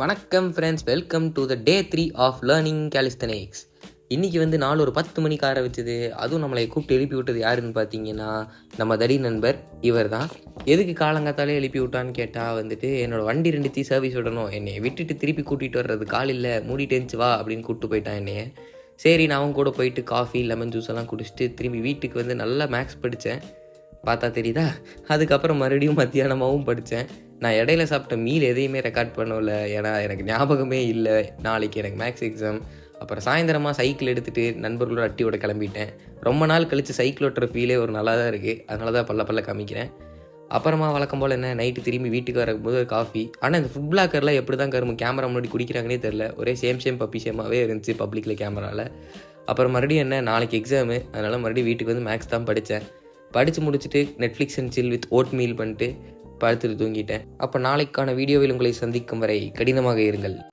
வணக்கம் friends, welcome to the day 3 of learning calisthenics. இன்றைக்கி வந்து நாள் ஒரு 10 மணிக்கு ஆரம்பிச்சது. அதுவும் நம்மளை கூப்பிட்டு எழுப்பி விட்டது யாருன்னு பார்த்தீங்கன்னா நம்ம தடி நண்பர் இவர் தான். எதுக்கு காலங்காத்தாலே எழுப்பி விட்டான்னு கேட்டால் என்னோடய வண்டி 2 சர்வீஸ் விடணும், என்னை விட்டுட்டு திருப்பி கூட்டிகிட்டு வர்றது கால் இல்லை, மூடிட்டு இருந்துச்சு வா அப்படின்னு கூப்பிட்டு போயிட்டான் என்னைய. சரி, நான் அவங்க கூட போயிட்டு காஃபி லெமன் ஜூஸ் எல்லாம் குடிச்சிட்டு திரும்பி வீட்டுக்கு வந்து நல்லா மேக்ஸ் படித்தேன். பார்த்தா தெரியுதா? அதுக்கப்புறம் மறுபடியும் மத்தியானமாகவும் படித்தேன். நான் இடையில சாப்பிட்ட மீல் எதையுமே ரெக்கார்ட் பண்ணல, ஏன்னா எனக்கு ஞாபகமே இல்லை. நாளைக்கு எனக்கு மேக்ஸ் எக்ஸாம். அப்புறம் சாயந்தரமாக சைக்கிள் எடுத்துகிட்டு நண்பர்களோட அட்டியோட கிளம்பிட்டேன். ரொம்ப நாள் கழித்து சைக்கிள் ஓட்டுற ஃபீலே ஒரு நல்லா தான் இருக்குது, அதனால தான் பல்ல காமிக்கிறேன். அப்புறமா வழக்கம் போல் நைட்டு திரும்பி வீட்டுக்கு வரும்போது ஒரு காஃபி. ஆனால் இந்த ஃபுட் பிளாக்கர்லாம் எப்படி தான் கேமரா முன்னாடி குடிக்கிறாங்கன்னே தெரில. ஒரே சேம் பப்பி சேமாகவே இருந்துச்சு பப்ளிக்கில் கேமராவில். அப்புறம் மறுபடியும் நாளைக்கு எக்ஸாமு, அதனால் மறுபடியும் வீட்டுக்கு வந்து மேக்ஸ் தான் படித்தேன். படித்து முடிச்சுட்டு Netflix and chill with oatmeal பண்ணிட்டு படுத்துட்டு தூங்கிட்டேன். அப்போ நாளைக்கான வீடியோவில் உங்களை சந்திக்கும் வரை கடினமாக இருங்கள்.